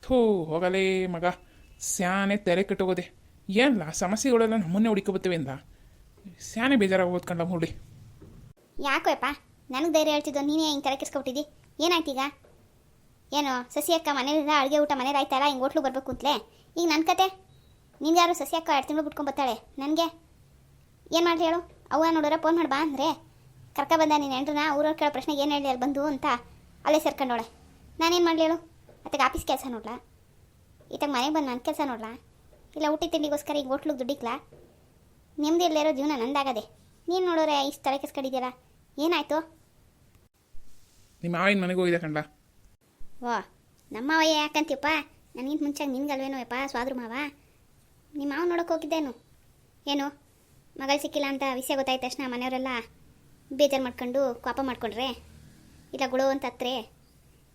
ಥೂ ಹೋಗಲೇ ಮಗ, ಸ್ಯಾನೆ ತೆರೆ ಕೆಟ್ಟೋಗೋದೆ. ಏನಲ್ಲ ಸಮಸ್ಯೆಗಳೆಲ್ಲ ನಮ್ಮನ್ನೇ ಹುಡುಕೊಬತ್ತವೆ ಅಂದ. ಸ್ಯಾನೆ ಬೇಜಾರಾಗೋದು ಕಂಡ ಮುರಳಿ. ಯಾಕೋ ಯಪ್ಪ, ನನಗೆ ಧೈರ್ಯ ಹೇಳ್ತಿದ್ದೋ ನೀನೇ ಹಿಂಗೆ ತಲೆ ಕೆಸ್ಕೊಬಿಟ್ಟಿದ್ದಿ. ಏನಾಯ್ತೀಗ? ಏನು ಸಸಿ ಅಕ್ಕ ಮನೇಲಿಲ್ಲ, ಅಡುಗೆ ಊಟ ಮನೇಲಿ ಆಯ್ತಲ್ಲ, ಹಿಂಗೆ ಹೋಟ್ಲು ಬರಬೇಕು ಅಂತಲೇ. ಈಗ ನನ್ನ ಕತೆ, ನಿನ್ಗೆ ಯಾರು ಸಸಿ ಅಕ್ಕ 2 ತಿಂಗಳು ಬಿಟ್ಕೊಂಡು ಬರ್ತಾಳೆ. ನನಗೆ ಏನು ಮಾಡಲಿ ಹೇಳು? ಅವ್ವ ನೋಡಿದ್ರೆ ಫೋನ್ ಮಾಡಿ ಬಾ ಅಂದರೆ ಬಂದ ನೀನು ಎಂಟ್ರನ್ನ ಊರವ್ರು ಕೇಳೋ ಪ್ರಶ್ನೆಗೆ ಏನು ಹೇಳಿ ಅಲ್ಲಿ ಬಂದು ಅಂತ ಅಲ್ಲೇ ಸೇರ್ಕೊಂಡೋಳೆ. ನಾನೇನು ಮಾಡಲಿ ಹೇಳು? ಅತ್ತಾಗ ಆಫೀಸ್ ಕೆಲಸ ನೋಡ್ಲಾ, ಇತ್ತಾಗ ಮನೆಗೆ ಬಂದು ನನ್ನ ಕೆಲಸ ನೋಡ್ಲಾ, ಇಲ್ಲ ಊಟ ತಿಂಡಿಗೋಸ್ಕರ ಈಗ ಹೋಟ್ಲಿಗೆ ದುಡ್ಡಿಕ್ಲಾ? ನೆಮ್ಮದಿ ಇಲ್ಲದಿರೋ ಜೀವನ ನಂದಾಗದೆ. ನೀನು ನೋಡೋರೆ ಇಷ್ಟು ತಲೆ ಕೆಸ್ಕೊಂಡಿದ್ಯಲ್ಲ, ಏನಾಯಿತು? ನಿಮ್ಮ ಮಾವಿನ ಮನೆಗೆ ಹೋಗಿದೆ ಕಂಡ. ಓ, ನಮ್ಮವಯ್ಯ ಯಾಕಂತೀಯಪ್ಪ? ನನಗಿಂತ ಮುಂಚೆ ನಿನ್ಗಲ್ವೇನೋ ಯಪ್ಪ ಸ್ವಾದ್ರು ಮಾವ. ನಿಮ್ಮ ಮಾವ ನೋಡೋಕೆ ಹೋಗಿದ್ದೇನು? ಏನು ಮಗಳು ಸಿಕ್ಕಿಲ್ಲ ಅಂತ ವಿಷಯ ಗೊತ್ತಾಯ್ತು ತಕ್ಷಣ ಮನೆಯವರೆಲ್ಲ ಬೇಜಾರು ಮಾಡ್ಕೊಂಡು ಕೋಪ ಮಾಡ್ಕೊಂಡ್ರೆ, ಇಲ್ಲ ಗುಳು ಅಂತ ಹತ್ರೆ,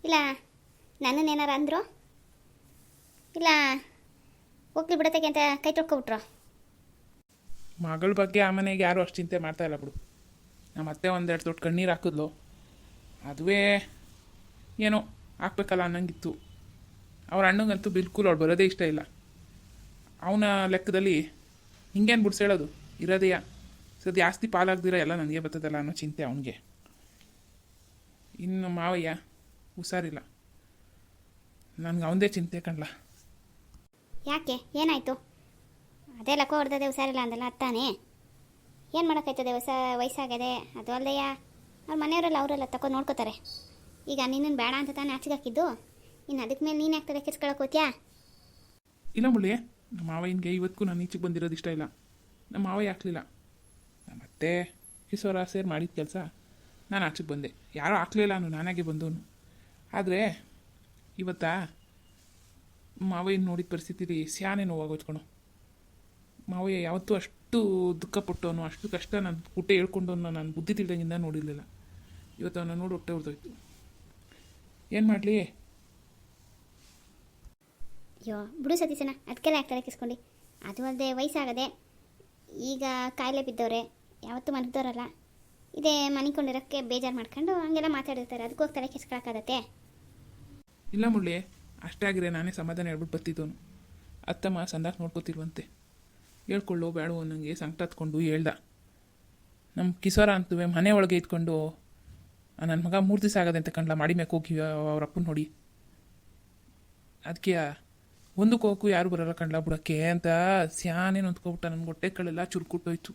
ಇಲ್ಲ ನನ್ನನ್ನೇನಾರ ಅಂದರು, ಇಲ್ಲ ಹೋಗ್ಲಿ ಬಿಡತ್ತಕ್ಕೆ ಅಂತ ಕೈ ತೊಳ್ಕೊಬಿಟ್ರು. ಮಗಳ ಬಗ್ಗೆ ಆ ಮನೆಗೆ ಯಾರು ಅಷ್ಟು ಚಿಂತೆ ಮಾಡ್ತಾ ಇಲ್ಲ ಬಿಡು. ನಮ್ಮ ಅತ್ತೆ 1-2 ದೊಡ್ಡ ಕಣ್ಣೀರು ಹಾಕಿದ್ಲು, ಅದುವೇ ಏನೋ ಹಾಕ್ಬೇಕಲ್ಲ ಅನ್ನಂಗಿತ್ತು. ಅವ್ರ ಅಣ್ಣಂಗಂತೂ ಬಿಲ್ಕುಲ್ ಅವ್ಳು ಬರೋದೇ ಇಷ್ಟ ಇಲ್ಲ. ಅವನ ಲೆಕ್ಕದಲ್ಲಿ ಹಿಂಗೇನು ಬಿಡ್ಸೇಳೋದು ಇರೋದೆಯಾ, ಸೊ ಜಾಸ್ತಿ ಪಾಲಾಗ್ದಿರ ಎಲ್ಲ ನನಗೆ ಬರ್ತದಲ್ಲ ಅನ್ನೋ ಚಿಂತೆ ಅವನಿಗೆ. ಇನ್ನು ಮಾವಯ್ಯ ಹುಷಾರಿಲ್ಲ, ನನಗೆ ಅವನದೇ ಚಿಂತೆ ಕಣ್ಲ. ಯಾಕೆ ಏನಾಯಿತು? ಅದೇ ಲಕ್ಕೋ ಹೊಡೆದದೆ ಹುಷಾರಿಲ್ಲ ಅಂದಲ್ಲ ಅತ್ತಾನೆ. ಏನು ಮಾಡೋಕ್ಕಾಯ್ತದೆ? ವಯಸ್ಸಾಗದೆ. ಅದು ಅಲ್ಲದೆಯ ಅವ್ರ ಮನೆಯವರೆಲ್ಲ ಅವರೆಲ್ಲ ತಗೊಂಡು ನೋಡ್ಕೋತಾರೆ. ಈಗ ನಿನ್ನನ್ನು ಬೇಡ ಅಂತ ತಾನೇ ಆಚೆಗೆ ಹಾಕಿದ್ದು, ಇನ್ನು ಅದಕ್ಕೆ ಮೇಲೆ ನೀನು ಯಾಕೆ ತಲೆ ಕೆಸ್ಕೊಳಕ್ಕೆ ಹೋತ್ಯಾ? ಇಲ್ಲ ಮುಳ್ಳಿ, ನಮ್ಮ ಮಾವಯ್ಯನಿಗೆ ಇವತ್ತಿಗೂ ನಾನು ಈಚೆಗೆ ಬಂದಿರೋದು ಇಷ್ಟ ಇಲ್ಲ. ನಮ್ಮ ಮಾವಯ್ಯ ಹಾಕ್ಲಿಲ್ಲ, ಮತ್ತೆ ಕಿಶೋರ ಸೇರಿ ಮಾಡಿದ ಕೆಲಸ ನಾನು ಆಚೆಗೆ ಬಂದೆ. ಯಾರೂ ಹಾಕ್ಲಿಲ್ಲ, ನಾನಾಗೆ ಬಂದವನು. ಆದರೆ ಇವತ್ತಾ ಮಾವಯ್ಯನ ನೋಡಿದ ಪರಿಸ್ಥಿತಿಲಿ ಸ್ಯಾನೆ ನೋವಾಗೋಚ್ಕೊಳು. ಮಾವಯ್ಯ ಯಾವತ್ತೂ ಅಷ್ಟು ದುಃಖಪಟ್ಟವನು, ಅಷ್ಟು ಕಷ್ಟ ನಾನು ಊಟ ಹೇಳ್ಕೊಂಡವನು ನಾನು ಬುದ್ಧಿ ತಿಳಿದಂಗಿಂದ ನೋಡಿರಲಿಲ್ಲ. ಇವತ್ತು ಅವನ್ನ ನೋಡಿ ಹೊಟ್ಟೆ ಹೊಡೆದೋಯ್ತು. ಏನು ಮಾಡಲಿ? ಅಯ್ಯೋ ಬಿಡು ಸತೀಶನ, ಅದಕ್ಕೆಲ್ಲ ಯಾಕೆ ತಲೆ ಕೆಸ್ಕೊಂಡು? ಅದು ಅಲ್ಲದೆ ವಯಸ್ಸಾಗದೆ, ಈಗ ಕಾಯಿಲೆ ಬಿದ್ದವ್ರೆ, ಯಾವತ್ತೂ ಮನಗ್ದವ್ರಲ್ಲ. ಇದೇ ಮನಿಕೊಂಡಿರೋಕ್ಕೆ ಬೇಜಾರು ಮಾಡ್ಕೊಂಡು ಹಂಗೆಲ್ಲ ಮಾತಾಡಿರ್ತಾರೆ, ಅದಕ್ಕೋಗಿ ತಲೆ ಕೆಸ್ಕೊಳಕ್ಕಾಗತ್ತೆ? ಇಲ್ಲ ಮುಳ್ಳಿ, ಅಷ್ಟೇ ಆಗಿರೆ ನಾನೇ ಸಮಾಧಾನ ಹೇಳ್ಬಿಟ್ಟು ಬರ್ತಿದ್ದವನು. ಅತ್ತಮ್ಮ ಸಂದಾಸ್ ನೋಡ್ಕೋತಿರುವಂತೆ, ಹೇಳ್ಕೊಳ್ಳೋ ಬೇಡ ನನಗೆ ಸಂಕಟ ಹತ್ಕೊಂಡು ಹೇಳ್ದ. ನಮ್ಮ ಕಿಶೋರ ಅಂತುವೆ ಮನೆ ಒಳಗೆ ಇಟ್ಕೊಂಡು ನನ್ನ ಮಗ 3 ದಿವಸ ಆಗದೆ ಅಂತ ಕಂಡ್ಲ ಮಾಡಿ ಮ್ಯಾಕೆ ಹೋಗಿ ಅವ್ರ ಅಪ್ಪನ ನೋಡಿ. ಅದಕ್ಕೆ ಒಂದಕ್ಕೆ ಹೋಗಕ್ಕೂ ಯಾರು ಬರೋಲ್ಲ ಕಂಡ್ಲ ಬಿಡೋಕ್ಕೆ ಅಂತ ಸ್ಯಾನೇ ಹೊಂದ್ಕೊಬಿಟ್ಟ. ನನ್ನ ಹೊಟ್ಟೆಗಳೆಲ್ಲ ಚುರುಕುಟ್ಟೋಯ್ತು.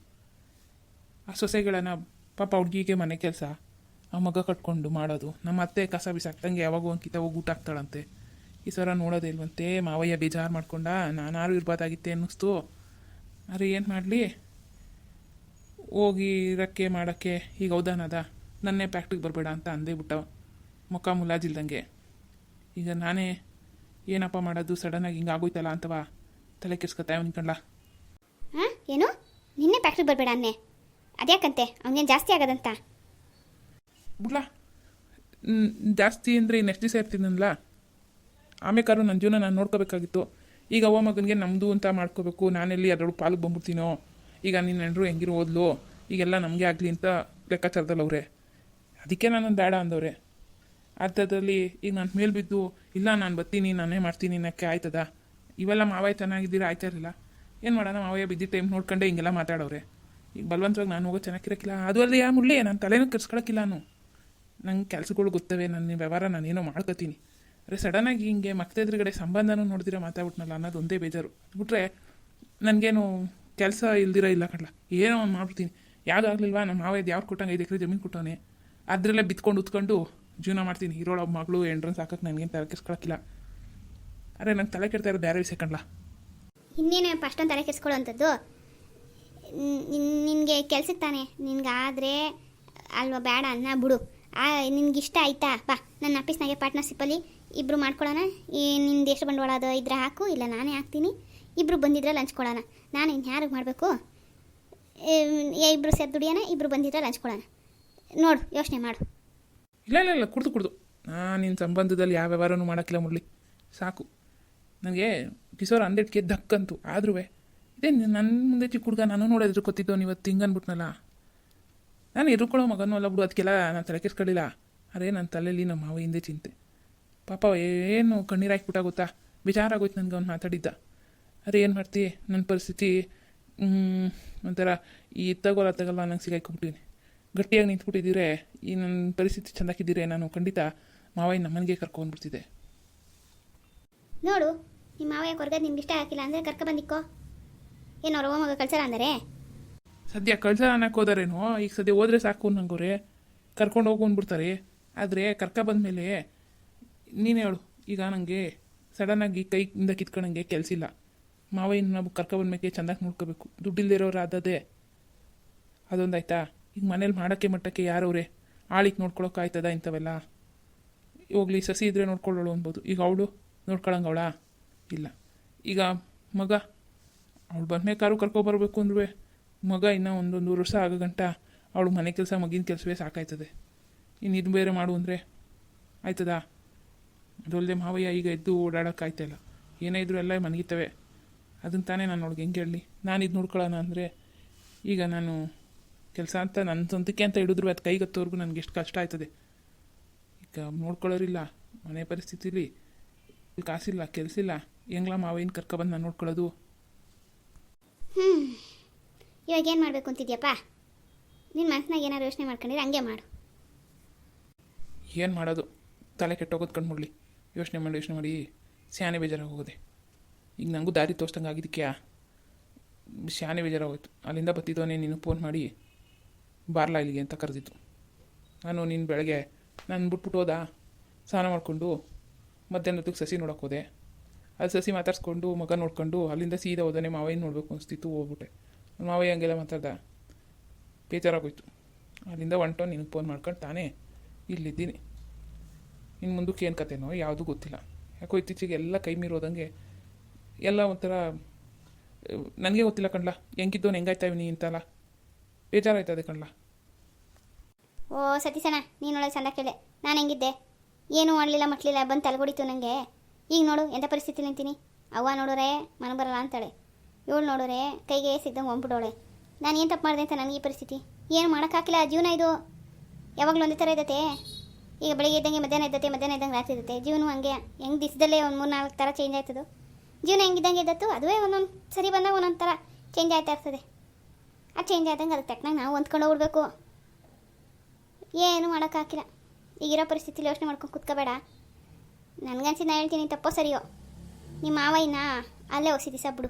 ಆ ಸೊಸೆಗಳನ್ನ ಪಾಪ ಹುಡುಗಿಗೆ ಮನೆ ಕೆಲಸ, ಆ ಮಗ ಕಟ್ಕೊಂಡು ಮಾಡೋದು, ನಮ್ಮ ಅತ್ತೆ ಕಸ ಬಿಸಾಕ್ತಂಗೆ ಯಾವಾಗ ಒಂದು ಕಿತ ಹೋಗಿ ಊಟ ಹಾಕ್ತಾಳಂತೆ. ಈ ಸರ ನೋಡೋದೇ ಇಲ್ವಂತೆ. ಮಾವಯ್ಯ ಬೇಜಾರು ಮಾಡ್ಕೊಂಡ, ನಾನಾರು ಇರ್ಬೋದಾಗಿತ್ತೆ ಅನ್ನಿಸ್ತು. ಅರೆ ಏನು ಮಾಡಲಿ, ಹೋಗಿ ಇರೋಕ್ಕೆ ಮಾಡೋಕ್ಕೆ ಈಗ ಹೌದಾನದ, ನನ್ನೇ ಫ್ಯಾಕ್ಟ್ರಿಗೆ ಬರಬೇಡ ಅಂತ ಅಂದೇ ಬಿಟ್ಟ ಮುಖ ಮುಲಾಜಿಲ್ದಂಗೆ. ಈಗ ನಾನೇ ಏನಪ್ಪ ಮಾಡೋದು, ಸಡನ್ನಾಗಿ ಹಿಂಗೆ ಆಗೋಯ್ತಲ್ಲ ಅಂತವ ತಲೆ ಕೆಡ್ಸ್ಕೊತಾ ಅನ್ಕಂಡ್ಲ. ಹಾಂ, ಏನು ನಿನ್ನೆ ಫ್ಯಾಕ್ಟ್ರಿಗೆ ಬರಬೇಡ ಅನ್ನೆ? ಅದ್ಯಾಕಂತೆ? ಅವನೇನು ಜಾಸ್ತಿ ಆಗೋದಂತ? ಬಿಡ್ಲ, ಜಾಸ್ತಿ ಅಂದರೆ ಇನ್ನೆಷ್ಟು ದಿವಸ ಇರ್ತೀನಲ್ಲ. ಆಮೇಕಾರು ನನ್ನ ಜೀವನ ನಾನು ನೋಡ್ಕೋಬೇಕಾಗಿತ್ತು. ಈಗ ಅವ್ವ ಮಗನಿಗೆ ನಮ್ಮದು ಅಂತ ಮಾಡ್ಕೋಬೇಕು. ನಾನೆಲ್ಲಿ ಅದರೊಳಗೆ ಪಾಲಿಗೆ ಬಂದ್ಬಿಡ್ತೀನೋ. ಈಗ ನಿನ್ನ ಹೆಂಡ್ರು ಹೆಂಗಿರೋ ಓದ್ಲು, ಈಗೆಲ್ಲ ನಮಗೆ ಆಗಲಿ ಅಂತ ಲೆಕ್ಕಾಚಾರದಲ್ಲಿ ಅವರೇ. ಅದಕ್ಕೆ ನಾನು ಬೇಡ ಅಂದವ್ರೆ. ಅರ್ಥದಲ್ಲಿ ಈಗ ನನ್ನ ಮೇಲೆ ಬಿದ್ದು ಇಲ್ಲ ನಾನು ಬರ್ತೀನಿ, ನಾನೇ ಮಾಡ್ತೀನಿ ಅನ್ನೋಕ್ಕೆ ಆಯ್ತದ? ಇವೆಲ್ಲ ಮಾವಯ್ಯ ಚೆನ್ನಾಗಿದ್ದೀರಾ ಆಯ್ತಾ ಇರಲಿಲ್ಲ. ಏನು ಮಾಡೋಣ, ಮಾವಯ್ಯ ಬಿದ್ದಿದ್ದ ಟೈಮ್ ನೋಡ್ಕೊಂಡೆ ಹಿಂಗೆಲ್ಲ ಮಾತಾಡೋರೆ. ಈಗ ಬಲವಂತವಾಗಿ ನಾನು ಹೋಗೋ ಚೆನ್ನಾಗಿರೋಕ್ಕಿಲ್ಲ. ಅದು ಅಲ್ಲದೆ ಯಾ ಮುಳ್ಳಿ, ನಾನು ತಲೆನೂ ಕೆರ್ಸ್ಕೊಳಕ್ಕಿಲ್ಲ. ನಂಗೆ ಕೆಲಸಗಳು ಗೊತ್ತವೆ, ನನ್ನ ವ್ಯವಹಾರ ನಾನೇನೋ ಮಾಡ್ಕೋತೀನಿ. ಅರೆ ಸಡನ್ನಾಗಿ ಹಿಂಗೆ ಮಕ್ತ ಎದುರುಗಡೆ ಸಂಬಂಧನೂ ನೋಡಿದಿರ ಮಾತಾಡ್ಬಿಟ್ನಲ್ಲ ಅನ್ನೋದು ಒಂದೇ ಬೇಜಾರು. ಬಿಟ್ರೆ ನನಗೇನು ಕೆಲಸ ಇಲ್ದಿರ ಇಲ್ಲ ಕಡ್ಲ, ಏನೋ ಒಂದು ಮಾಡ್ಬಿಡ್ತೀನಿ. ಯಾವುದೂ ಆಗಲಿಲ್ವಾ, ನಮ್ಮ ಮಾವಯ್ಯದು ಯಾವ್ದು ಕೊಟ್ಟಂಗೆ 5 ಎಕರೆ ಜಮೀನು ಕೊಟ್ಟವನೇ, ಅದರಲ್ಲೇ ಬಿತ್ಕೊಂಡು ಉತ್ಕೊಂಡು ಜೀವನ ಮಾಡ್ತೀನಿ. ಇರೋಳ ಮಗಳು ಎಂಡ್ರನ್ನ ಸಾಕಕ್ಕೆ ನನಗೇನು ತಲೆ ಕೆಸ್ಕೊಳಕ್ಕಿಲ್ಲ. ಅರೆ ನಂಗೆ ತಲೆ ಕೆಡ್ತಾ ಇರೋದು ಬೇರೆ ವಿಷಯ ಕಣ್ಲ. ಇನ್ನೇನಪ್ಪ ಅಷ್ಟೊಂದು ತಲೆ ಕೆಸ್ಕೊಳ್ಳೋ ಅಂಥದ್ದು? ನಿನಗೆ ಕೆಲ್ಸಕ್ಕೆ ತಾನೆ, ನಿನ್ಗಾದರೆ ಅಲ್ವಾ ಬೇಡ ಅನ್ನ ಬಿಡು. ನಿನ್ಗಿಷ್ಟ ಆಯ್ತಾ ಬಾ, ನನ್ನ ಆಫೀಸ್ನಾಗೆ ಪಾರ್ಟ್ನರ್ಶಿಪ್ಪಲ್ಲಿ ಇಬ್ಬರು ಮಾಡ್ಕೊಳ್ಳೋಣ. ನಿಂದು ಎಷ್ಟು ಬಂಡವಾಳ ಅದು ಇದ್ರೆ ಹಾಕು, ಇಲ್ಲ ನಾನೇ ಹಾಕ್ತೀನಿ. ಇಬ್ಬರು ಬಂದಿದ್ರೆ ಹಂಚ್ಕೊಳ್ಳೋಣ. ನಾನು ಇನ್ನು ಯಾರಿಗೆ ಮಾಡಬೇಕು? ಇಬ್ಬರು ಸೇರಿ ದುಡಿಯೋಣ, ಇಬ್ಬರು ಬಂದಿದ್ರೆ ಹಂಚ್ಕೊಳ್ಳೋಣ. ನೋಡು, ಯೋಚನೆ ಮಾಡು. ಇಲ್ಲ ಕುಡ್ದು ನಿನ್ನ ಸಂಬಂಧದಲ್ಲಿ ಯಾವ ವ್ಯವಹಾರನೂ ಮಾಡೋಕ್ಕಿಲ್ಲ ಮುರಳಿ, ಸಾಕು. ನನಗೆ ಕಿಶೋರ ಅಂದಿಟ್ಕೆ ದಕ್ಕಂತು. ಆದ್ರೂ ಇದೇ ನನ್ನ ಮುಂದೆ ಚಿಕ್ಕ ಹುಡುಗ, ನಾನು ನೋಡೋದ್ರ ಗೊತ್ತಿದ್ದು ಇವತ್ತು ಹಿಂಗೆ ಅಂದ್ಬಿಟ್ನಲ್ಲ. ನಾನು ಎದುರ್ಕೊಳ್ಳೋ ಮಗನೂ ಅಲ್ಲ ಬಿಡು, ಅದಕ್ಕೆಲ್ಲ ನಾನು ತಲೆ ಕೆಸ್ಕೊಳ್ಳಿಲ್ಲ. ಅರೆ ನನ್ನ ತಲೆಯಲ್ಲಿ ನಮ್ಮ ಮಾವ ಹಿಂದೆ ಚಿಂತೆ. ಪಾಪ ಏನು ಕಣ್ಣೀರು ಹಾಕ್ಬಿಟ್ಟ ಗೊತ್ತಾ, ಬೇಜಾರಾಗೋಯ್ತು ನನಗೆ ಅವ್ನು ಮಾತಾಡಿದ್ದ. ಅರೆ ಏನು ಮಾಡ್ತಿ, ನನ್ನ ಪರಿಸ್ಥಿತಿ ಒಂಥರ ಈ ತಗೋಲ್ಲ ನಂಗೆ ಸಿಗಾಕೊಂಬಿಟ್ಟಿನಿ. ಗಟ್ಟಿಯಾಗಿ ನಿಂತ್ಬಿಟ್ಟಿದ್ದೀರೆ, ಈ ನನ್ನ ಪರಿಸ್ಥಿತಿ ಚೆಂದಾಕಿದ್ದೀರೆ, ನಾನು ಖಂಡಿತ ಮಾವಯ್ಯ ನಮ್ಮನಿಗೆ ಕರ್ಕೊಂಡ್ಬಿಡ್ತಿದ್ದೆ. ನೋಡು, ನಿಮ್ಮ ಮಾವಯ್ಯ ಕೊರ್ಗದು ನಿಮ್ಗೆ ಇಷ್ಟ ಆಗಿಲ್ಲ ಅಂದರೆ ಕರ್ಕೊಬಂದಿಕ್ಕೋ. ಏನು ಅವ್ರ ಮಗ ಕಳ್ಸಲ್ಲ ಅಂದರೆ ಸದ್ಯ ಕಳ್ಸಲ್ಲ ಅನ್ನಕ್ಕೆ ಹೋದಾರೇನೋ, ಈಗ ಸದ್ಯ ಹೋದ್ರೆ ಸಾಕು ನಂಗೋರೆ ಕರ್ಕೊಂಡು ಹೋಗು ಅಂದ್ಬಿಡ್ತಾರೆ. ಆದರೆ ಬಂದಮೇಲೆ ನೀನು ಹೇಳು, ಈಗ ನನಗೆ ಸಡನ್ನಾಗಿ ಕೈಯಿಂದ ಕಿತ್ಕೊಂಡಂಗೆ ಕೆಲಸ ಇಲ್ಲ. ಮಾವಯ್ಯನ ನಾವು ಬಂದ್ಮೇಲೆ ಚೆಂದಾಗಿ ನೋಡ್ಕೋಬೇಕು. ದುಡ್ಡಿಲ್ದಿರೋರು ಆದದೇ ಅದೊಂದಾಯ್ತಾ. ಈಗ ಮನೇಲಿ ಮಾಡೋಕ್ಕೆ ಮಟ್ಟಕ್ಕೆ ಯಾರವ್ರೆ ಆಳಿಗೆ ನೋಡ್ಕೊಳಕ್ಕಾಯ್ತದ ಇಂಥವೆಲ್ಲ. ಹೋಗ್ಲಿ ಸಸಿ ಇದ್ರೆ ನೋಡ್ಕೊಳ್ಳೋಳು ಅನ್ಬೋದು. ಈಗ ಅವಳು ನೋಡ್ಕೊಳಂಗವಳ ಇಲ್ಲ. ಈಗ ಮಗ ಅವಳು ಬಂದ್ಮೇಲೆ ಕರ್ಕೊಬರ್ಬೇಕು ಅಂದ್ರೆ ಮಗ ಇನ್ನೂ ಒಂದೊಂದು ವರ್ಷ ಆಗೋ ಗಂಟ ಅವಳು ಮನೆ ಕೆಲಸ ಮಗಿನ ಕೆಲಸವೇ ಸಾಕಾಯ್ತದೆ. ಇನ್ನು ಇದು ಬೇರೆ ಮಾಡು ಅಂದರೆ ಆಯ್ತದಾ? ಅದಲ್ಲದೆ ಮಾವಯ್ಯ ಈಗ ಎದ್ದು ಓಡಾಡೋಕ್ಕಾಯ್ತಾಯಿಲ್ಲ. ಏನೇ ಇದ್ರೂ ಎಲ್ಲ ಮನಗಿತವೆ. ಅದನ್ನು ತಾನೇ ನಾನು ಅವ್ಳಿಗೆ ಹೆಂಗೆ ಹೇಳಲಿ. ನಾನು ಇದು ನೋಡ್ಕೊಳ್ಳೋಣ ಅಂದರೆ ಈಗ ನಾನು ಕೆಲಸ ಅಂತ ನನ್ನ ಸ್ವಂತಕ್ಕೆ ಅಂತ ಹಿಡಿದ್ರು ಅದು ಕೈಗತ್ತೋರ್ಗು ನನಗೆ ಎಷ್ಟು ಕಷ್ಟ ಆಯ್ತದೆ. ಈಗ ನೋಡ್ಕೊಳ್ಳೋರಿಲ್ಲ, ಮನೆ ಪರಿಸ್ಥಿತಿಲಿ ಕಾಸಿಲ್ಲ, ಕೆಲಸ ಇಲ್ಲ, ಹೆಂಗ್ಲ ಮಾವಯ್ಯನ ಕರ್ಕೊಬಂದು ನಾನು ನೋಡ್ಕೊಳ್ಳೋದು. ಇವಾಗ ಏನು ಮಾಡಬೇಕು ಅಂತಿದ್ಯಪ್ಪ? ನಿನ್ನ ಮನಸ್ಸಿನಾಗ ಏನಾದ್ರು ಯೋಚನೆ ಮಾಡ್ಕೊಂಡಿದ್ರೆ ಹಂಗೆ ಮಾಡು. ಏನು ಮಾಡೋದು, ತಲೆ ಕೆಟ್ಟೋಗೋದು ಕಂಡುಬಿಡ್ಲಿ. ಯೋಚನೆ ಮಾಡಿ ಸ್ಯಾನೆ ಬೇಜಾರಾಗಿ ಹೋಗೋದೆ. ಈಗ ನನಗೂ ದಾರಿ ತೋರಿಸ್ದಂಗೆ ಆಗಿದ್ದಕ್ಕೆ ಸ್ಯಾನೆ ಬೇಜಾರಾಗೋಯ್ತು. ಅಲ್ಲಿಂದ ಬತ್ತಿದ್ದವನೇ ನೀನು ಫೋನ್ ಮಾಡಿ ಬಾರ್ಲಾ ಇಲ್ಲಿಗೆ ಅಂತ ಕರೆದಿತ್ತು. ನಾನು ನೀನು ಬೆಳಗ್ಗೆ ನಾನು ಬಿಟ್ಬಿಟ್ಟು ಹೋದ, ಸ್ನಾನ ಮಾಡಿಕೊಂಡು ಮಧ್ಯಾಹ್ನದಕ್ಕೆ ಸಸಿ ನೋಡೋಕೆ ಹೋದೆ. ಅದು ಸಸಿ ಮಾತಾಡ್ಸ್ಕೊಂಡು ಮಗ ನೋಡ್ಕೊಂಡು ಅಲ್ಲಿಂದ ಸೀದಾ ಹೋದಾನೆ. ಮಾವಯ್ಯನ ನೋಡಬೇಕು ಅನಿಸ್ತಿತ್ತು, ಹೋಗ್ಬಿಟ್ಟೆ. ಮಾವಯ್ಯ ಹಂಗೆಲ್ಲ ಮಾತಾಡ್ದ, ಬೇಜಾರಾಗೋಯ್ತು. ಅಲ್ಲಿಂದ ಹೊಂಟೋ ನಿನಗೆ ಫೋನ್ ಮಾಡ್ಕೊಂಡು ತಾನೇ ಇಲ್ಲಿದ್ದೀನಿ. ಇನ್ನು ಮುಂದಕ್ಕೆ ಏನು ಕತೆನೋ ಯಾವುದೂ ಗೊತ್ತಿಲ್ಲ. ಯಾಕೋ ಇತ್ತೀಚೆಗೆ ಎಲ್ಲ ಕೈ ಮೀರೋದಂಗೆ ಎಲ್ಲ ಒಂಥರ ನನಗೆ ಗೊತ್ತಿಲ್ಲ ಕಣ್ಲ. ಹೆಂಗಿದ್ದವನು ಹೆಂಗಾಯ್ತಾವಿನಿ ಅಂತಲ್ಲ ಬೇಜಾರಾಯ್ತದೆ ಕಣ್ಲ. ಓ ಸತೀಸಣ್ಣ, ನೀನೊಳಗೆ ಚಂದ ಕೇಳಿದೆ. ನಾನು ಹೆಂಗಿದ್ದೆ, ಏನೂ ಮಾಡಲಿಲ್ಲ ಮಟ್ಲಿಲ್ಲ, ಬಂದು ತಲೆಗೊಡಿತು ನನಗೆ. ಈಗ ನೋಡು ಎಂಥ ಪರಿಸ್ಥಿತಿ ನಿಂತೀನಿ. ಅವ್ವ ನೋಡೋರೆ ಮನೆ ಬರಲ್ಲ ಅಂತಾಳೆ, ಇವಳು ನೋಡೋರೆ ಕೈಗೆ ಸಿಗ್ದಂಗೆ ಹೊಂಬಿಡೋಳೆ. ನಾನು ಏನು ತಪ್ಪು ಮಾಡಿದೆ ಅಂತ ನನಗೆ ಈ ಪರಿಸ್ಥಿತಿ? ಏನು ಮಾಡೋಕ್ಕಾಗಿಲ್ಲ. ಜೀವನ ಇದು ಯಾವಾಗಲೂ ಒಂದೇ ಥರ ಇದ್ದತೆ. ಈಗ ಬೆಳಿಗ್ಗೆ ಇದ್ದಂಗೆ ಮಧ್ಯಾಹ್ನ ಇದ್ದತೆ, ಮಧ್ಯಾಹ್ನ ಇದ್ದಂಗೆ ರಾತ್ರಿ ಇದ್ದತೆ. ಜೀವನ ಹಂಗೆ ಹೆಂಗೆ ದಿವಸದಲ್ಲೇ ಒಂದು 3-4 ಥರ ಚೇಂಜ್ ಆಯ್ತದು. ಜೀವನ ಹೆಂಗಿದ್ದಂಗೆ ಇದ್ದತ್ತು, ಅದುವೇ ಒಂದೊಂದು ಸರಿ ಬಂದಾಗ ಒಂದೊಂದು ಥರ ಚೇಂಜ್ ಆಯ್ತಾ ಇರ್ತದೆ. ಅದು ಚೇಂಜ್ ಆದಂಗೆ ಅದಕ್ಕೆ ತಕ್ಕನಾಗ ನಾವು ಹೊಂದ್ಕೊಂಡು ಹೋಗ್ಬಿಡ್ಬೇಕು. ಏನು ಮಾಡೋಕ್ಕಾಗಿಲ್ಲ. ಈಗಿರೋ ಪರಿಸ್ಥಿತಿಲಿ ಯೋಚನೆ ಮಾಡ್ಕೊಂಡು ಕುತ್ಕೋಬೇಡ. ನನಗನ್ಸಿ ನಾನು ಹೇಳ್ತೀನಿ, ತಪ್ಪೋ ಸರಿಯೋ ನಿಮ್ಮ ಮಾವಯ್ಯನ ಅಲ್ಲೇ ಹೊಸಿ ದಿವಸ ಬಿಡು.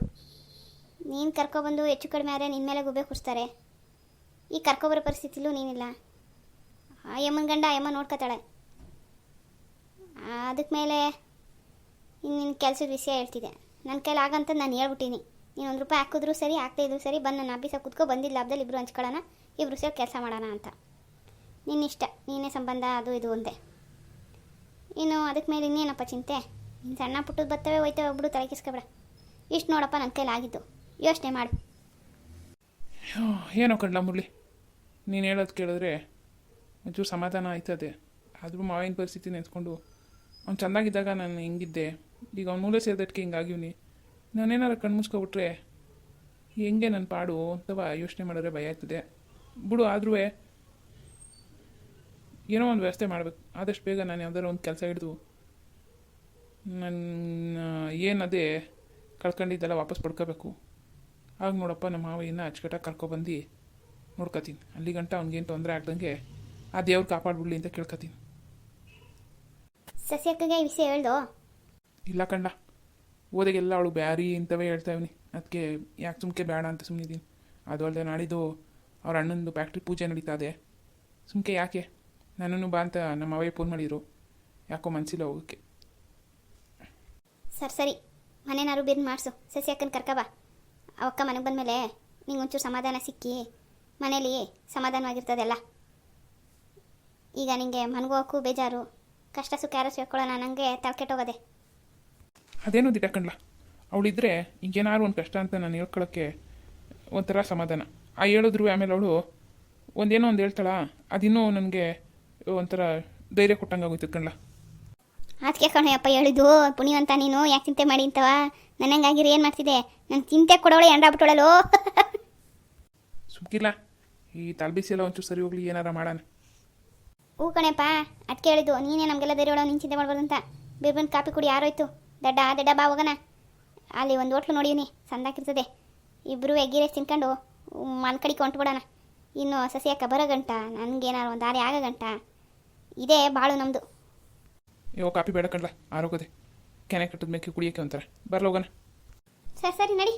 ನೀನು ಕರ್ಕೊಬಂದು ಹೆಚ್ಚು ಕಡಿಮೆ ಆದರೆ ನಿನ್ನ ಮೇಲೆ ಗುಬ್ಬೆ ಕುಡಿಸ್ತಾರೆ. ಈ ಕರ್ಕೊಬರೋ ಪರಿಸ್ಥಿತಿಲೂ ನೀನಿಲ್ಲ. ಆ ಯಮ್ಮನ ಗಂಡ ಆ ಯಮ್ಮ ನೋಡ್ಕೋತಾಳೆ. ಅದಕ್ಕೆ ಮೇಲೆ ನಿನ್ನ ಕೆಲಸದ ವಿಷಯ ಹೇಳ್ತಿದ್ದೆ. ನನ್ನ ಕೈಲಿ ಆಗಂತ ನಾನು ಹೇಳ್ಬಿಟ್ಟಿನಿ. ನೀನು ₹1 ಹಾಕಿದ್ರು ಸರಿ, ಹಾಕ್ತಾ ಇದ್ರು ಸರಿ, ಬಂದು ನನ್ನ ಆಫೀಸಾಗಿ ಕುತ್ಕೊ, ಬಂದಿದ್ದ ಲಾಭದಲ್ಲಿ ಇಬ್ಬರು ಹಂಚ್ಕೊಳ್ಳೋಣ, ಇಬ್ಬರು ಸೇರಿ ಕೆಲಸ ಮಾಡೋಣ ಅಂತ. ನಿನ್ನಿಷ್ಟ, ನೀನೇ ಸಂಬಂಧ ಅದು ಇದು ಅಂತೆ. ಇನ್ನು ಅದಕ್ಕೆ ಮೇಲೆ ಇನ್ನೇನಪ್ಪ ಚಿಂತೆ? ನೀನು ಸಣ್ಣ ಪುಟ್ಟದ್ದು ಬರ್ತವೆ ಹೋಯ್ತವೆ, ಒಬ್ಬರು ತಲೆ ಕಿಸ್ಕೊಬೇಡ. ಇಷ್ಟು ನೋಡಪ್ಪ ನನ್ನ ಕೈಲಿ ಆಗಿದ್ದು, ಯೋಚನೆ ಮಾಡು. ಏನೋ ಕಡ್ಲ ಮುರಳಿ, ನೀನು ಹೇಳೋದು ಕೇಳಿದ್ರೆ ಒಂಚೂರು ಸಮಾಧಾನ ಆಯ್ತದೆ. ಆದರೂ ಮಾವಿನ ಪರಿಸ್ಥಿತಿ ನೆನೆಸ್ಕೊಂಡು ಅವ್ನು ಚೆನ್ನಾಗಿದ್ದಾಗ ನಾನು ಹೆಂಗಿದ್ದೆ, ಈಗ ಅವ್ನು ಮೂಲೆ ಸೇರಿದಕ್ಕೆ ಹಿಂಗಾಗಿವ್ನಿ. ನಾನೇನಾರು ಕಣ್ಮುಚ್ಕೊಬಿಟ್ರೆ ಹೆಂಗೆ ನನ್ನ ಪಾಡು ಅಥವಾ ಯೋಚನೆ ಮಾಡಿದ್ರೆ ಭಯ ಆಯ್ತದೆ. ಬಿಡು, ಆದ್ರೂ ಏನೋ ಒಂದು ವ್ಯವಸ್ಥೆ ಮಾಡಬೇಕು. ಆದಷ್ಟು ಬೇಗ ನಾನು ಯಾವ್ದಾರು ಒಂದು ಕೆಲಸ ಹಿಡಿದು ನನ್ನ ಏನದೇ ಕಳ್ಕೊಂಡಿದ್ದೆಲ್ಲ ವಾಪಸ್ ಪಡ್ಕೋಬೇಕು. ಆಗ ನೋಡಪ್ಪ ನಮ್ಮ ಮಾವಯ್ಯನ ಅಚ್ಚುಕಟ್ಟಾಗಿ ಕರ್ಕೊಬಂದು ನೋಡ್ಕೊತೀನಿ. ಅಲ್ಲಿ ಗಂಟ ಅವ್ನಿಗೇನು ತೊಂದರೆ ಆಗ್ದಂಗೆ ಆ ದೇವ್ರು ಕಾಪಾಡ್ಬಿಡ್ಲಿ ಅಂತ ಕೇಳ್ಕೊತೀನಿ. ಸಸ್ಯಕ್ಕೆ ಈ ವಿಷಯ ಹೇಳ್ದು? ಇಲ್ಲ ಕಣ್ಣ, ಓದಿಗೆಲ್ಲ ಅವಳು ಬ್ಯಾರಿ ಇಂಥವೇ ಹೇಳ್ತಾಯಿವ್ನಿ. ಅದಕ್ಕೆ ಯಾಕೆ ಸುಮ್ಕೆ ಬೇಡ ಅಂತ ಸುಮ್ಮನಿದ್ದೀನಿ. ಅದು ಅಲ್ಲದೆ ನಾಳಿದ್ದು ಅವ್ರ ಅಣ್ಣಂದು ಫ್ಯಾಕ್ಟ್ರಿ ಪೂಜೆ ನಡೀತಾ ಇದೆ. ಸುಮ್ಕೆ ಯಾಕೆ, ನನ್ನನ್ನು ಬಾ ಅಂತ ನಮ್ಮ ಅವೇ ಫೋನ್ ಮಾಡಿದರು. ಯಾಕೋ ಮನಸ್ಸಿಲ್ಲ ಹೋಗೋಕ್ಕೆ. ಸರಿ, ಮನೇನಾರು ಬಿರ್ನ್ ಮಾಡಿಸು, ಸಸ್ಯಕ್ಕನ ಕರ್ಕಬಾ. ಅವಕ್ಕ ಮನೆಗೆ ಬಂದಮೇಲೆ ನಿಂಗೆ ಒಂಚೂರು ಸಮಾಧಾನ ಸಿಕ್ಕಿ ಮನೇಲಿ ಸಮಾಧಾನವಾಗಿರ್ತದೆಲ್ಲ. ಈಗ ನಿಂಗೆ ಮನ್ಗೋಕ್ಕೂ ಬೇಜಾರು, ಕಷ್ಟ ಸುಖ ಯಾರು ಸೇರ್ಕೊಳ್ಳೋಣ ನನಗೆ ತಲೆಕೆಟ್ಟೋಗದೆ. ಅದೇನೋ ದಿಟ ಕಣ್ಲ, ಅವಳಿದ್ರೆ ಈಗೇನಾದ್ರು ಒಂದು ಕಷ್ಟ ಅಂತ ನಾನು ಹೇಳ್ಕೊಳ್ಳೋಕ್ಕೆ ಒಂಥರ ಸಮಾಧಾನ. ಆ ಹೇಳಿದ್ರು ಆಮೇಲೆ ಅವಳು ಒಂದೇನೋ ಒಂದು ಹೇಳ್ತಾಳ, ಅದಿನ್ನೂ ನನಗೆ ಒಂಥರ ಧೈರ್ಯ ಕೊಟ್ಟಂಗಾಗೋಯ್ತು ಕಣ್ಲ. ಅದಕ್ಕೆ ಕಣಯ್ಯಪ್ಪ ಹೇಳಿದ್ದು, ಪುಣ್ಯವಂತ ನೀನು, ಯಾಕೆ ಚಿಂತೆ ಮಾಡಿ ಇಂತವ? ನನಂಗಾಗಿರಿ ಏನು ಮಾಡ್ತಿದ್ದೆ? ನಾನು ಚಿಂತೆ ಕೊಡೋಳೆ ಎಂಡಾಗ್ಬಿಟ್ಟೋಳಲ್ಲೋ. ಸುಮ್ಕಿಲ್ಲ, ಈ ತಲೆಬಿಸಿ ಎಲ್ಲ ಒಂಚೂರು ಸರಿ ಹೋಗ್ಲಿ, ಏನಾರ ಮಾಡೋಣ. ಹೂ ಕಣಪ್ಪ, ಅದಕ್ಕೆ ಹೇಳಿದ್ದು, ನೀನೇ ನಮಗೆಲ್ಲ ಧೈರ್ಯ ನೀನು ಚಿಂತೆ ಮಾಡ್ಬಾರ್ದಂತ. ಬಿರ್ಬನ್ ಕಾಪಿ ಕುಡಿ ಯಾರೋಯ್ತು ದಡ್ಡ ದಡ್ಡ ಬಾ ಹೋಗೋಣ ಅಲ್ಲಿ ಒಂದು ಹೋಟ್ಲು ನೋಡೀನಿ ಸಂದಾಕಿರ್ತದೆ ಇಬ್ಬರು ಎಗ್ಗಿ ರೈಸ್ ತಿನ್ಕೊಂಡು ಮನ್ ಕಡಿಗೆ ಹೊಂಟ್ಬಿಡೋಣ ಇನ್ನು ಸಸಿ ಅಕ್ಕ ಬರೋ ಗಂಟ ನನಗೇನಾರು ಒಂದು ದಾರಿ ಆಗೋ ಗಂಟ ಇದೇ ಬಾಳು ನಮ್ಮದು. ಯೋ ಕಾಪಿ ಬೇಡ ಕಣ್ಲ ಆರೋಗದೆ ಕೆನೆ ಕಟ್ಟದ ಮೇಕೆ ಕುಡಿಯೋಕೆ ಅಂತಾರೆ ಬರಲೋಗೋಣ. ಸರಿ ನಡಿ.